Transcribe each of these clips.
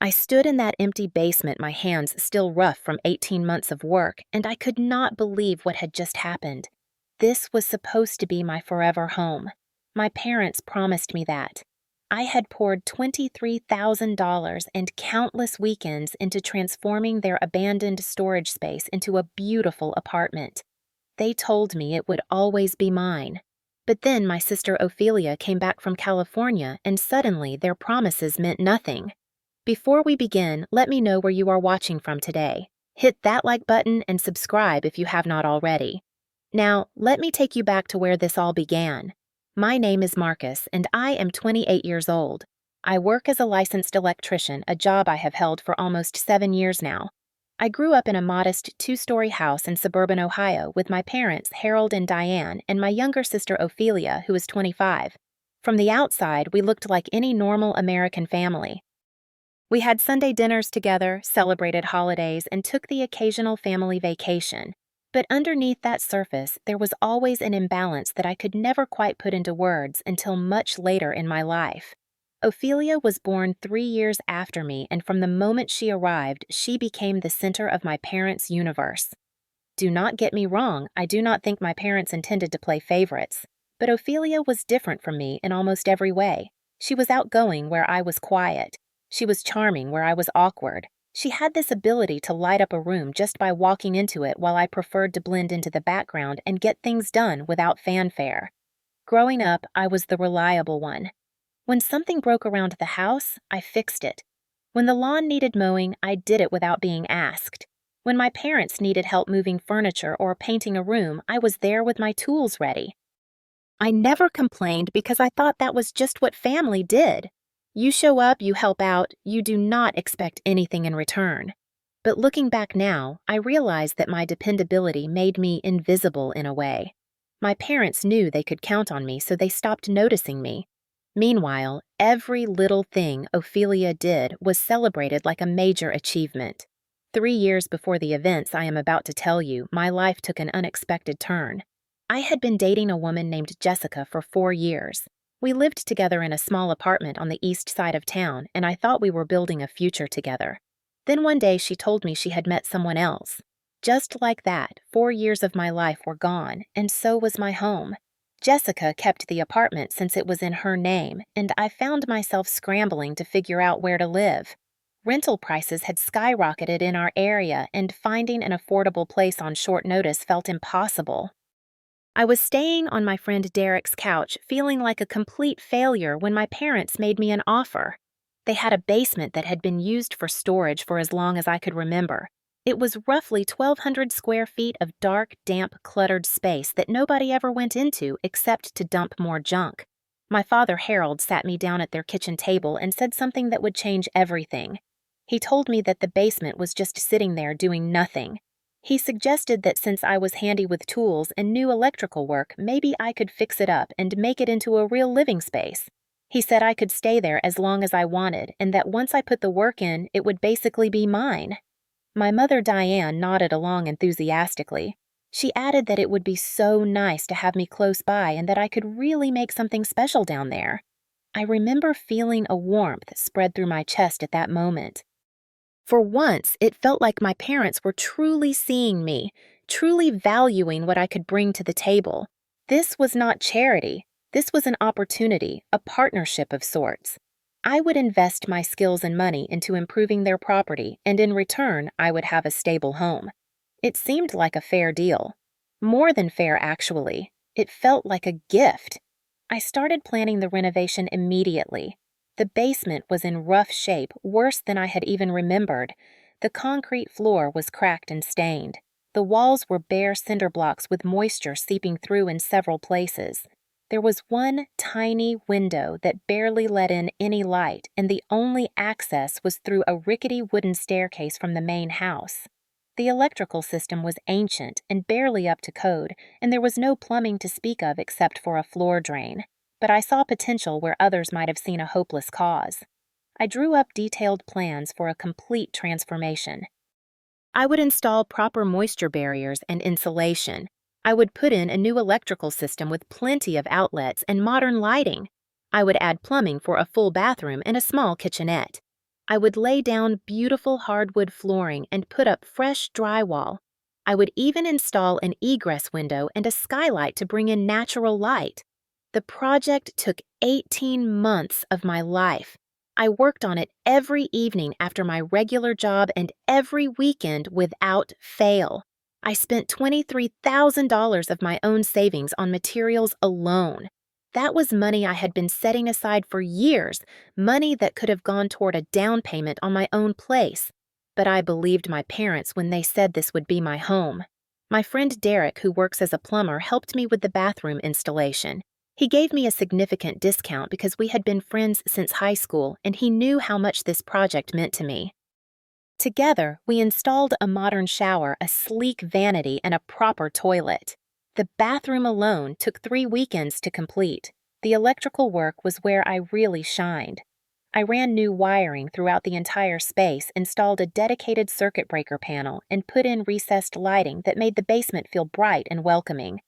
I stood in that empty basement, my hands still rough from 18 months of work, and I could not believe what had just happened. This was supposed to be my forever home. My parents promised me that. I had poured $23,000 and countless weekends into transforming their abandoned storage space into a beautiful apartment. They told me it would always be mine. But then my sister Ophelia came back from California, and suddenly their promises meant nothing. Before we begin, let me know where you are watching from today. Hit that like button and subscribe if you have not already. Now, let me take you back to where this all began. My name is Marcus, and I am 28 years old. I work as a licensed electrician, a job I have held for almost 7 years now. I grew up in a modest 2-story house in suburban Ohio with my parents, Harold and Diane, and my younger sister Ophelia, who is 25. From the outside, we looked like any normal American family. We had Sunday dinners together, celebrated holidays, and took the occasional family vacation. But underneath that surface, there was always an imbalance that I could never quite put into words until much later in my life. Ophelia was born 3 years after me, and from the moment she arrived, she became the center of my parents' universe. Do not get me wrong, I do not think my parents intended to play favorites. But Ophelia was different from me in almost every way. She was outgoing where I was quiet. She was charming where I was awkward. She had this ability to light up a room just by walking into it, while I preferred to blend into the background and get things done without fanfare. Growing up, I was the reliable one. When something broke around the house, I fixed it. When the lawn needed mowing, I did it without being asked. When my parents needed help moving furniture or painting a room, I was there with my tools ready. I never complained because I thought that was just what family did. You show up, you help out, you do not expect anything in return. But looking back now, I realize that my dependability made me invisible in a way. My parents knew they could count on me, so they stopped noticing me. Meanwhile, every little thing Ophelia did was celebrated like a major achievement. 3 years before the events I am about to tell you, my life took an unexpected turn. I had been dating a woman named Jessica for 4 years. We lived together in a small apartment on the east side of town, and I thought we were building a future together. Then one day she told me she had met someone else. Just like that, 4 years of my life were gone, and so was my home. Jessica kept the apartment since it was in her name, and I found myself scrambling to figure out where to live. Rental prices had skyrocketed in our area, and finding an affordable place on short notice felt impossible. I was staying on my friend Derek's couch, feeling like a complete failure when my parents made me an offer. They had a basement that had been used for storage for as long as I could remember. It was roughly 1,200 square feet of dark, damp, cluttered space that nobody ever went into except to dump more junk. My father Harold sat me down at their kitchen table and said something that would change everything. He told me that the basement was just sitting there doing nothing. He suggested that since I was handy with tools and knew electrical work, maybe I could fix it up and make it into a real living space. He said I could stay there as long as I wanted, and that once I put the work in, it would basically be mine. My mother Diane nodded along enthusiastically. She added that it would be so nice to have me close by and that I could really make something special down there. I remember feeling a warmth spread through my chest at that moment. For once, it felt like my parents were truly seeing me, truly valuing what I could bring to the table. This was not charity. This was an opportunity, a partnership of sorts. I would invest my skills and money into improving their property, and in return, I would have a stable home. It seemed like a fair deal. More than fair, actually. It felt like a gift. I started planning the renovation immediately. The basement was in rough shape, worse than I had even remembered. The concrete floor was cracked and stained. The walls were bare cinder blocks with moisture seeping through in several places. There was one tiny window that barely let in any light, and the only access was through a rickety wooden staircase from the main house. The electrical system was ancient and barely up to code, and there was no plumbing to speak of except for a floor drain. But I saw potential where others might have seen a hopeless cause. I drew up detailed plans for a complete transformation. I would install proper moisture barriers and insulation. I would put in a new electrical system with plenty of outlets and modern lighting. I would add plumbing for a full bathroom and a small kitchenette. I would lay down beautiful hardwood flooring and put up fresh drywall. I would even install an egress window and a skylight to bring in natural light. The project took 18 months of my life. I worked on it every evening after my regular job and every weekend without fail. I spent $23,000 of my own savings on materials alone. That was money I had been setting aside for years, money that could have gone toward a down payment on my own place. But I believed my parents when they said this would be my home. My friend Derek, who works as a plumber, helped me with the bathroom installation. He gave me a significant discount because we had been friends since high school, and he knew how much this project meant to me. Together, we installed a modern shower, a sleek vanity, and a proper toilet. The bathroom alone took 3 weekends to complete. The electrical work was where I really shined. I ran new wiring throughout the entire space, installed a dedicated circuit breaker panel, and put in recessed lighting that made the basement feel bright and welcoming.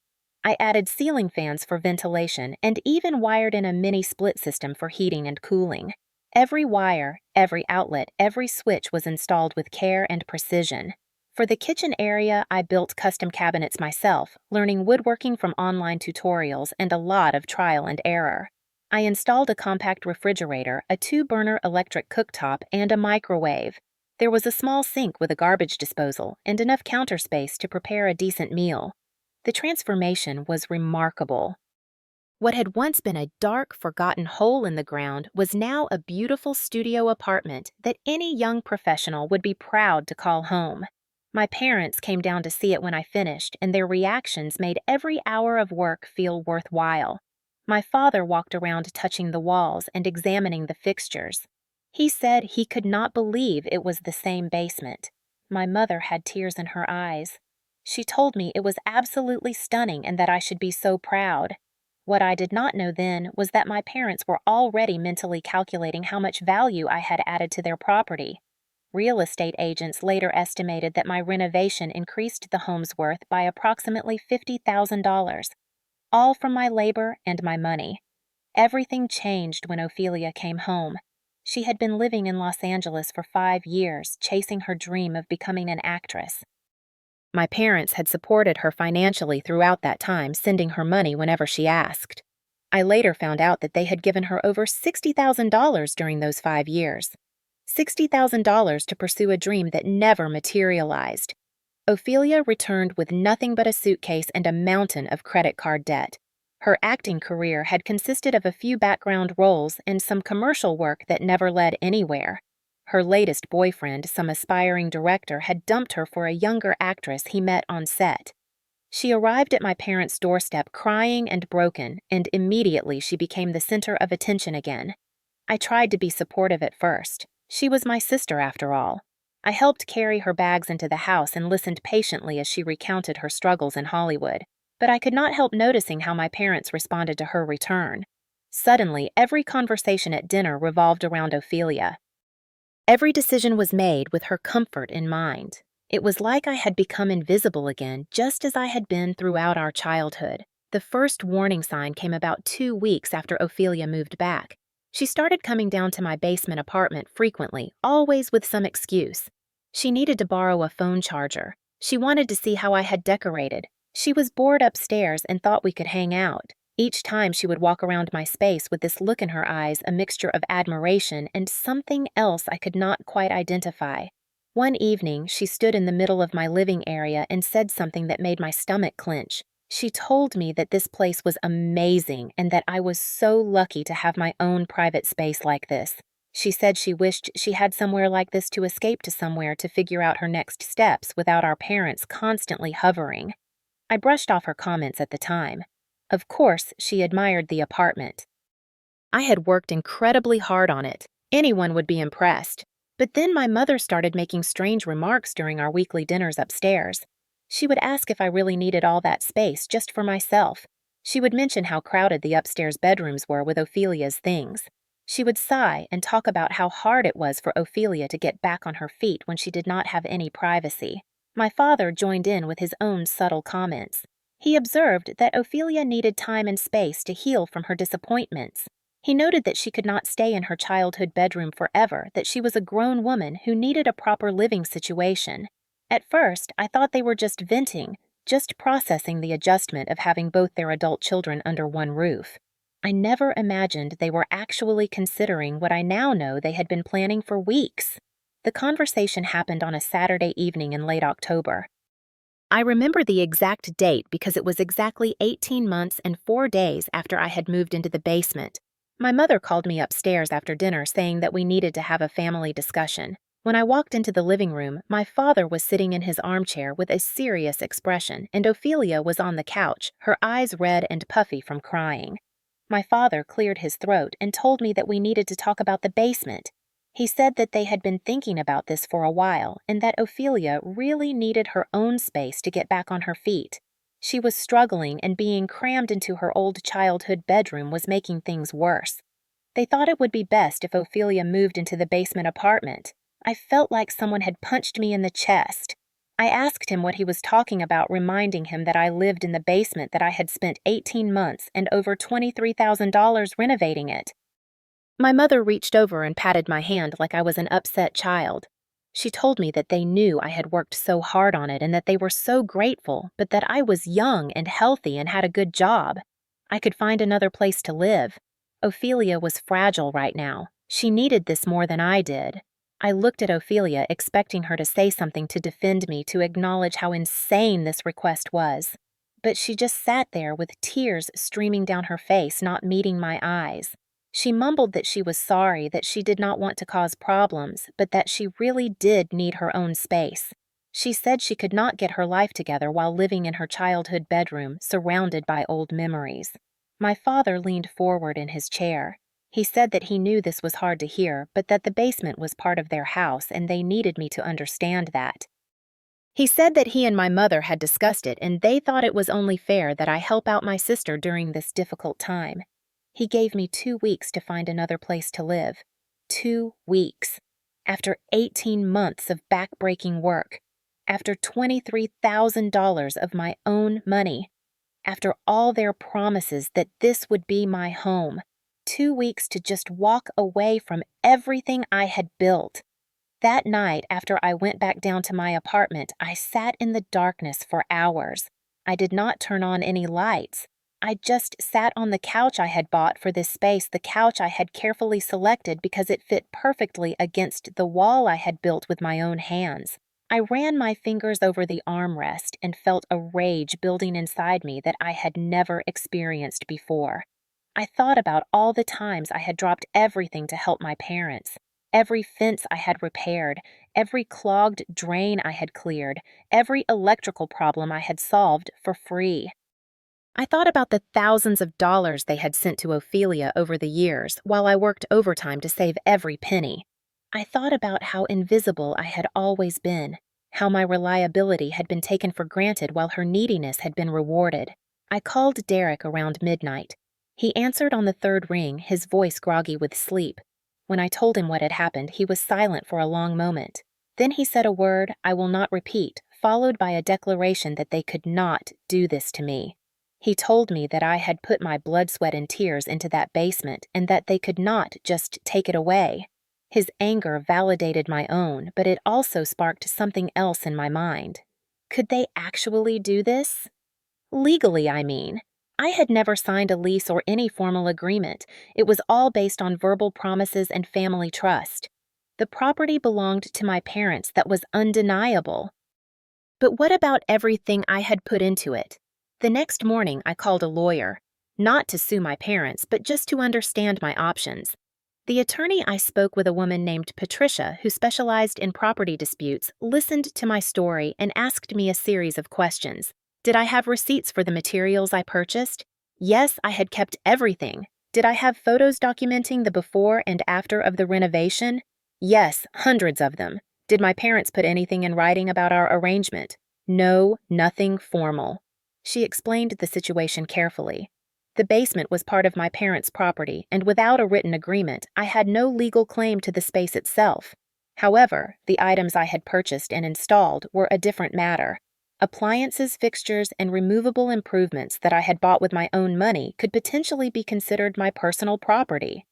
I added ceiling fans for ventilation and even wired in a mini split system for heating and cooling. Every wire, every outlet, every switch was installed with care and precision. For the kitchen area, I built custom cabinets myself, learning woodworking from online tutorials and a lot of trial and error. I installed a compact refrigerator, a 2-burner electric cooktop, and a microwave. There was a small sink with a garbage disposal and enough counter space to prepare a decent meal. The transformation was remarkable. What had once been a dark, forgotten hole in the ground was now a beautiful studio apartment that any young professional would be proud to call home. My parents came down to see it when I finished, and their reactions made every hour of work feel worthwhile. My father walked around touching the walls and examining the fixtures. He said he could not believe it was the same basement. My mother had tears in her eyes. She told me it was absolutely stunning and that I should be so proud. What I did not know then was that my parents were already mentally calculating how much value I had added to their property. Real estate agents later estimated that my renovation increased the home's worth by approximately $50,000, all from my labor and my money. Everything changed when Ophelia came home. She had been living in Los Angeles for 5 years, chasing her dream of becoming an actress. My parents had supported her financially throughout that time, sending her money whenever she asked. I later found out that they had given her over $60,000 during those 5 years. $60,000 to pursue a dream that never materialized. Ophelia returned with nothing but a suitcase and a mountain of credit card debt. Her acting career had consisted of a few background roles and some commercial work that never led anywhere. Her latest boyfriend, some aspiring director, had dumped her for a younger actress he met on set. She arrived at my parents' doorstep crying and broken, and immediately she became the center of attention again. I tried to be supportive at first. She was my sister, after all. I helped carry her bags into the house and listened patiently as she recounted her struggles in Hollywood, but I could not help noticing how my parents responded to her return. Suddenly, every conversation at dinner revolved around Ophelia. Every decision was made with her comfort in mind. It was like I had become invisible again, just as I had been throughout our childhood. The first warning sign came about 2 weeks after Ophelia moved back. She started coming down to my basement apartment frequently, always with some excuse. She needed to borrow a phone charger. She wanted to see how I had decorated. She was bored upstairs and thought we could hang out. Each time she would walk around my space with this look in her eyes, a mixture of admiration and something else I could not quite identify. One evening, she stood in the middle of my living area and said something that made my stomach clench. She told me that this place was amazing and that I was so lucky to have my own private space like this. She said she wished she had somewhere like this to escape to somewhere to figure out her next steps without our parents constantly hovering. I brushed off her comments at the time. Of course, she admired the apartment. I had worked incredibly hard on it. Anyone would be impressed. But then my mother started making strange remarks during our weekly dinners upstairs. She would ask if I really needed all that space just for myself. She would mention how crowded the upstairs bedrooms were with Ophelia's things. She would sigh and talk about how hard it was for Ophelia to get back on her feet when she did not have any privacy. My father joined in with his own subtle comments. He observed that Ophelia needed time and space to heal from her disappointments. He noted that she could not stay in her childhood bedroom forever, that she was a grown woman who needed a proper living situation. At first, I thought they were just venting, just processing the adjustment of having both their adult children under one roof. I never imagined they were actually considering what I now know they had been planning for weeks. The conversation happened on a Saturday evening in late October. I remember the exact date because it was exactly 18 months and 4 days after I had moved into the basement. My mother called me upstairs after dinner saying that we needed to have a family discussion. When I walked into the living room, my father was sitting in his armchair with a serious expression, and Ophelia was on the couch, her eyes red and puffy from crying. My father cleared his throat and told me that we needed to talk about the basement. He said that they had been thinking about this for a while and that Ophelia really needed her own space to get back on her feet. She was struggling, and being crammed into her old childhood bedroom was making things worse. They thought it would be best if Ophelia moved into the basement apartment. I felt like someone had punched me in the chest. I asked him what he was talking about, reminding him that I lived in the basement, that I had spent 18 months and over $23,000 renovating it. My mother reached over and patted my hand like I was an upset child. She told me that they knew I had worked so hard on it and that they were so grateful, but that I was young and healthy and had a good job. I could find another place to live. Ophelia was fragile right now. She needed this more than I did. I looked at Ophelia, expecting her to say something to defend me, to acknowledge how insane this request was. But she just sat there with tears streaming down her face, not meeting my eyes. She mumbled that she was sorry, that she did not want to cause problems, but that she really did need her own space. She said she could not get her life together while living in her childhood bedroom, surrounded by old memories. My father leaned forward in his chair. He said that he knew this was hard to hear, but that the basement was part of their house and they needed me to understand that. He said that he and my mother had discussed it and they thought it was only fair that I help out my sister during this difficult time. He gave me 2 weeks to find another place to live. 2 weeks. After 18 months of back-breaking work. After $23,000 of my own money. After all their promises that this would be my home. 2 weeks to just walk away from everything I had built. That night, after I went back down to my apartment, I sat in the darkness for hours. I did not turn on any lights. I just sat on the couch I had bought for this space, the couch I had carefully selected because it fit perfectly against the wall I had built with my own hands. I ran my fingers over the armrest and felt a rage building inside me that I had never experienced before. I thought about all the times I had dropped everything to help my parents. Every fence I had repaired, every clogged drain I had cleared, every electrical problem I had solved for free. I thought about the thousands of dollars they had sent to Ophelia over the years while I worked overtime to save every penny. I thought about how invisible I had always been, how my reliability had been taken for granted while her neediness had been rewarded. I called Derek around midnight. He answered on the 3rd ring, his voice groggy with sleep. When I told him what had happened, he was silent for a long moment. Then he said a word I will not repeat, followed by a declaration that they could not do this to me. He told me that I had put my blood, sweat, and tears into that basement and that they could not just take it away. His anger validated my own, but it also sparked something else in my mind. Could they actually do this? Legally, I mean. I had never signed a lease or any formal agreement. It was all based on verbal promises and family trust. The property belonged to my parents, that was undeniable. But what about everything I had put into it? The next morning, I called a lawyer, not to sue my parents, but just to understand my options. The attorney I spoke with, a woman named Patricia, who specialized in property disputes, listened to my story and asked me a series of questions. Did I have receipts for the materials I purchased? Yes, I had kept everything. Did I have photos documenting the before and after of the renovation? Yes, hundreds of them. Did my parents put anything in writing about our arrangement? No, nothing formal. She explained the situation carefully. The basement was part of my parents' property, and without a written agreement, I had no legal claim to the space itself. However, the items I had purchased and installed were a different matter. Appliances, fixtures, and removable improvements that I had bought with my own money could potentially be considered my personal property.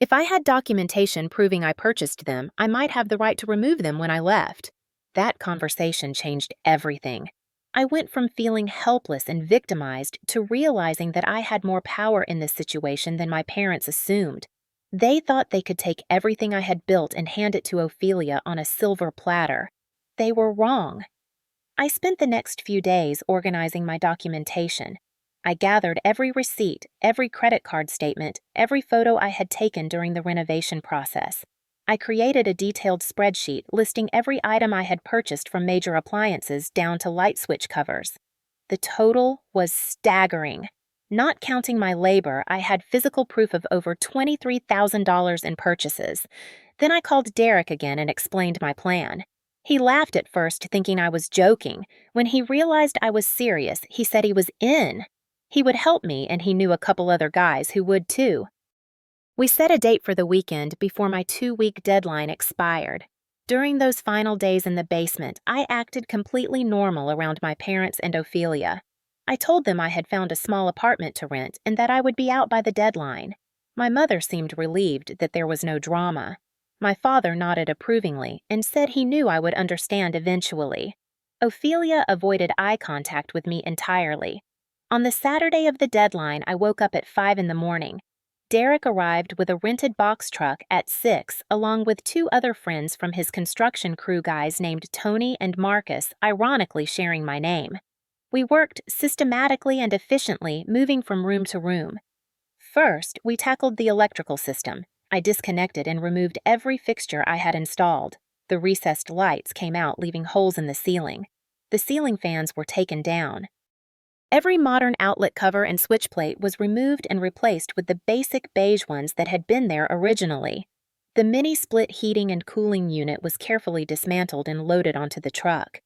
If I had documentation proving I purchased them, I might have the right to remove them when I left. That conversation changed everything. I went from feeling helpless and victimized to realizing that I had more power in this situation than my parents assumed. They thought they could take everything I had built and hand it to Ophelia on a silver platter. They were wrong. I spent the next few days organizing my documentation. I gathered every receipt, every credit card statement, every photo I had taken during the renovation process. I created a detailed spreadsheet listing every item I had purchased from major appliances down to light switch covers. The total was staggering. Not counting my labor, I had physical proof of over $23,000 in purchases. Then I called Derek again and explained my plan. He laughed at first, thinking I was joking. When he realized I was serious, he said he was in. He would help me, and he knew a couple other guys who would too. We set a date for the weekend before my 2-week deadline expired. During those final days in the basement, I acted completely normal around my parents and Ophelia. I told them I had found a small apartment to rent and that I would be out by the deadline. My mother seemed relieved that there was no drama. My father nodded approvingly and said he knew I would understand eventually. Ophelia avoided eye contact with me entirely. On the Saturday of the deadline, I woke up at 5 in the morning. Derek arrived with a rented box truck at 6, along with 2 other friends from his construction crew guys named Tony and Marcus, ironically sharing my name. We worked systematically and efficiently, moving from room to room. First, we tackled the electrical system. I disconnected and removed every fixture I had installed. The recessed lights came out, leaving holes in the ceiling. The ceiling fans were taken down. Every modern outlet cover and switch plate was removed and replaced with the basic beige ones that had been there originally. The mini-split heating and cooling unit was carefully dismantled and loaded onto the truck.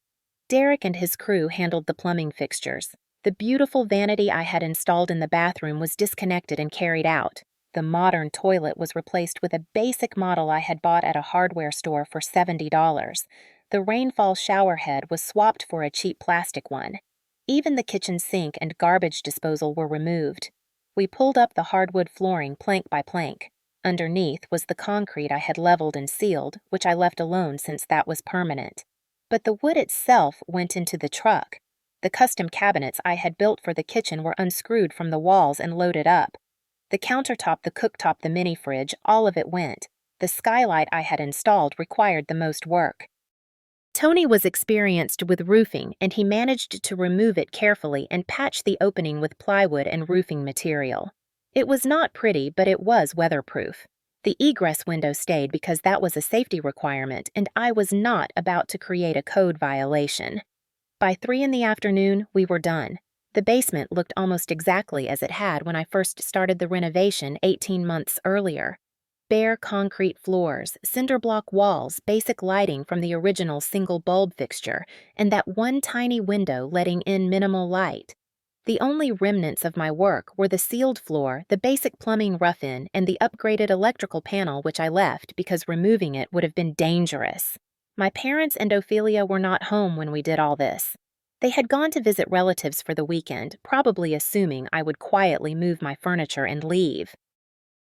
Derek and his crew handled the plumbing fixtures. The beautiful vanity I had installed in the bathroom was disconnected and carried out. The modern toilet was replaced with a basic model I had bought at a hardware store for $70. The rainfall shower head was swapped for a cheap plastic one. Even the kitchen sink and garbage disposal were removed. We pulled up the hardwood flooring plank by plank. Underneath was the concrete I had leveled and sealed, which I left alone since that was permanent. But the wood itself went into the truck. The custom cabinets I had built for the kitchen were unscrewed from the walls and loaded up. The countertop, the cooktop, the mini fridge, all of it went. The skylight I had installed required the most work. Tony was experienced with roofing, and he managed to remove it carefully and patch the opening with plywood and roofing material. It was not pretty, but it was weatherproof. The egress window stayed because that was a safety requirement, and I was not about to create a code violation. By 3 in the afternoon, we were done. The basement looked almost exactly as it had when I first started the renovation 18 months earlier. Bare concrete floors, cinder block walls, basic lighting from the original single bulb fixture, and that one tiny window letting in minimal light. The only remnants of my work were the sealed floor, the basic plumbing rough-in, and the upgraded electrical panel which I left because removing it would have been dangerous. My parents and Ophelia were not home when we did all this. They had gone to visit relatives for the weekend, probably assuming I would quietly move my furniture and leave.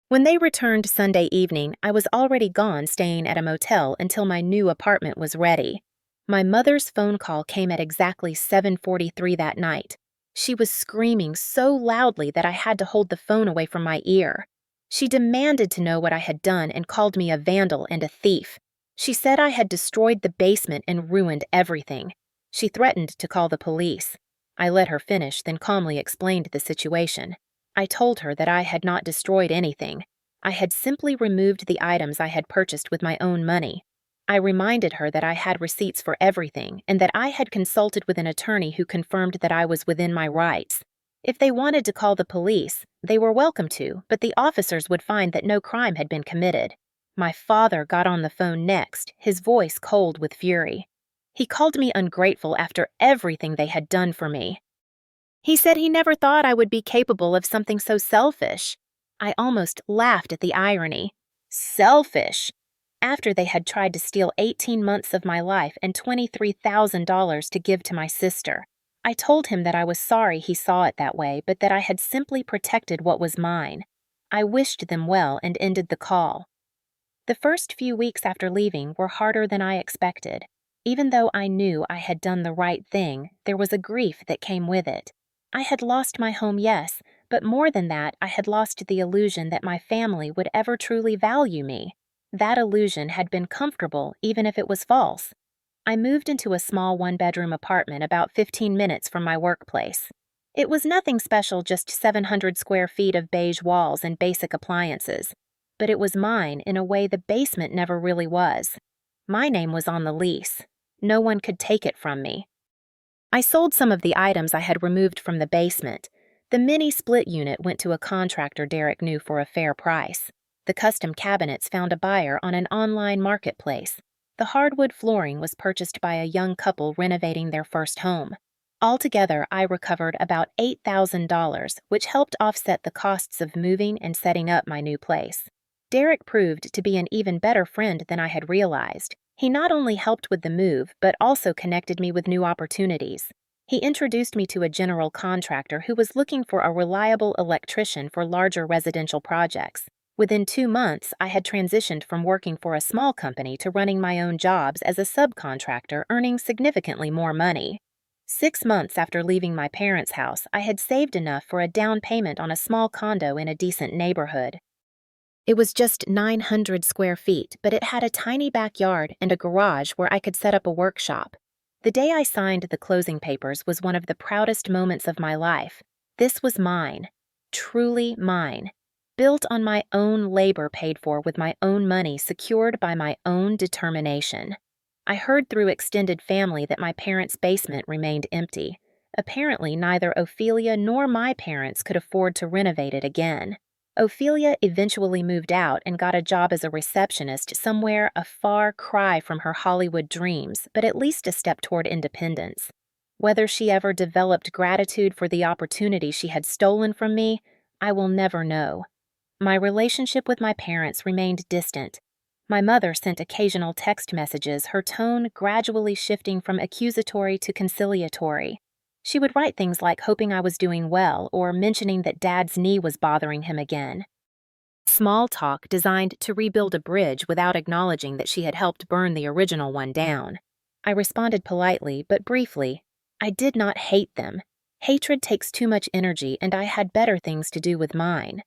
When they returned Sunday evening, I was already gone staying at a motel until my new apartment was ready. My mother's phone call came at exactly 7:43 that night. She was screaming so loudly that I had to hold the phone away from my ear. She demanded to know what I had done and called me a vandal and a thief. She said I had destroyed the basement and ruined everything. She threatened to call the police. I let her finish, then calmly explained the situation. I told her that I had not destroyed anything. I had simply removed the items I had purchased with my own money. I reminded her that I had receipts for everything and that I had consulted with an attorney who confirmed that I was within my rights. If they wanted to call the police, they were welcome to, but the officers would find that no crime had been committed. My father got on the phone next, his voice cold with fury. He called me ungrateful after everything they had done for me. He said he never thought I would be capable of something so selfish. I almost laughed at the irony. Selfish? after they had tried to steal 18 months of my life and $23,000 to give to my sister. I told him that I was sorry he saw it that way, but that I had simply protected what was mine. I wished them well and ended the call. The first few weeks after leaving were harder than I expected. Even though I knew I had done the right thing, there was a grief that came with it. I had lost my home, yes, but more than that, I had lost the illusion that my family would ever truly value me. That illusion had been comfortable, even if it was false. I moved into a small one-bedroom apartment about 15 minutes from my workplace. It was nothing special, just 700 square feet of beige walls and basic appliances. But it was mine in a way the basement never really was. My name was on the lease. No one could take it from me. I sold some of the items I had removed from the basement. The mini split unit went to a contractor Derek knew for a fair price. The custom cabinets found a buyer on an online marketplace. The hardwood flooring was purchased by a young couple renovating their first home. Altogether, I recovered about $8,000, which helped offset the costs of moving and setting up my new place. Derek proved to be an even better friend than I had realized. He not only helped with the move, but also connected me with new opportunities. He introduced me to a general contractor who was looking for a reliable electrician for larger residential projects. Within 2 months, I had transitioned from working for a small company to running my own jobs as a subcontractor, earning significantly more money. 6 months after leaving my parents' house, I had saved enough for a down payment on a small condo in a decent neighborhood. It was just 900 square feet, but it had a tiny backyard and a garage where I could set up a workshop. The day I signed the closing papers was one of the proudest moments of my life. This was mine, truly mine, built on my own labor, paid for with my own money, secured by my own determination. I heard through extended family that my parents' basement remained empty. Apparently, neither Ophelia nor my parents could afford to renovate it again. Ophelia eventually moved out and got a job as a receptionist somewhere a far cry from her Hollywood dreams, but at least a step toward independence. Whether she ever developed gratitude for the opportunity she had stolen from me, I will never know. My relationship with my parents remained distant. My mother sent occasional text messages, her tone gradually shifting from accusatory to conciliatory. She would write things like hoping I was doing well or mentioning that Dad's knee was bothering him again. Small talk designed to rebuild a bridge without acknowledging that she had helped burn the original one down. I responded politely, but briefly. I did not hate them. Hatred takes too much energy, and I had better things to do with mine.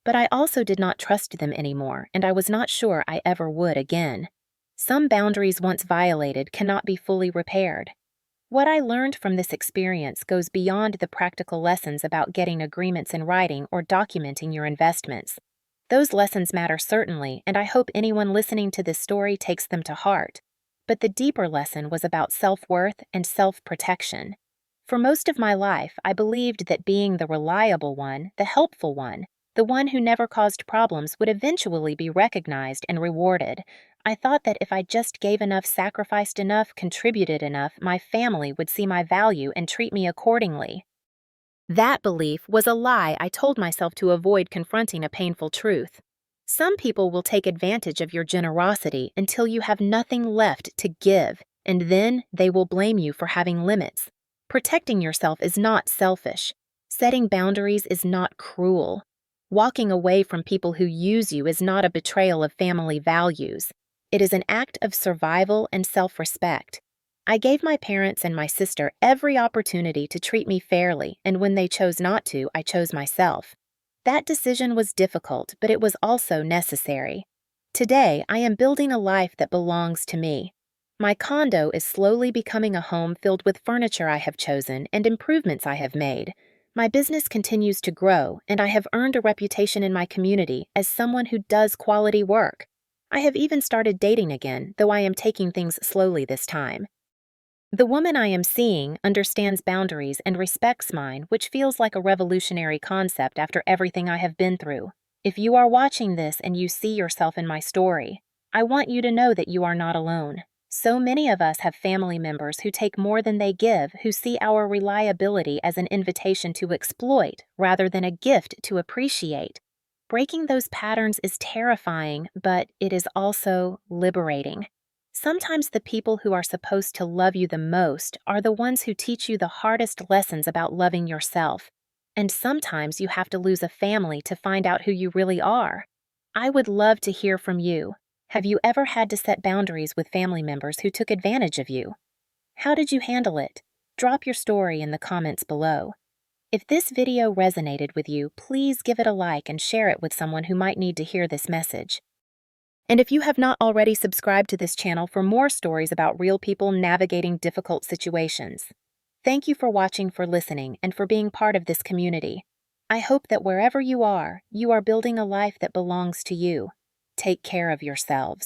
But I also did not trust them anymore, and I was not sure I ever would again. Some boundaries once violated cannot be fully repaired. What I learned from this experience goes beyond the practical lessons about getting agreements in writing or documenting your investments. Those lessons matter certainly, and I hope anyone listening to this story takes them to heart. But the deeper lesson was about self-worth and self-protection. For most of my life, I believed that being the reliable one, the helpful one, the one who never caused problems would eventually be recognized and rewarded. I thought that if I just gave enough, sacrificed enough, contributed enough, my family would see my value and treat me accordingly. That belief was a lie I told myself to avoid confronting a painful truth. Some people will take advantage of your generosity until you have nothing left to give, and then they will blame you for having limits. Protecting yourself is not selfish. Setting boundaries is not cruel. Walking away from people who use you is not a betrayal of family values. It is an act of survival and self-respect. I gave my parents and my sister every opportunity to treat me fairly, and when they chose not to, I chose myself. That decision was difficult, but it was also necessary. Today, I am building a life that belongs to me. My condo is slowly becoming a home filled with furniture I have chosen and improvements I have made. My business continues to grow, and I have earned a reputation in my community as someone who does quality work. I have even started dating again, though I am taking things slowly this time. The woman I am seeing understands boundaries and respects mine, which feels like a revolutionary concept after everything I have been through. If you are watching this and you see yourself in my story, I want you to know that you are not alone. So many of us have family members who take more than they give, who see our reliability as an invitation to exploit rather than a gift to appreciate. Breaking those patterns is terrifying, but it is also liberating. Sometimes the people who are supposed to love you the most are the ones who teach you the hardest lessons about loving yourself. And sometimes you have to lose a family to find out who you really are. I would love to hear from you. Have you ever had to set boundaries with family members who took advantage of you? How did you handle it? Drop your story in the comments below. If this video resonated with you, please give it a like and share it with someone who might need to hear this message. And if you have not already subscribed to this channel for more stories about real people navigating difficult situations. Thank you for watching, for listening, and for being part of this community. I hope that wherever you are building a life that belongs to you. Take care of yourselves.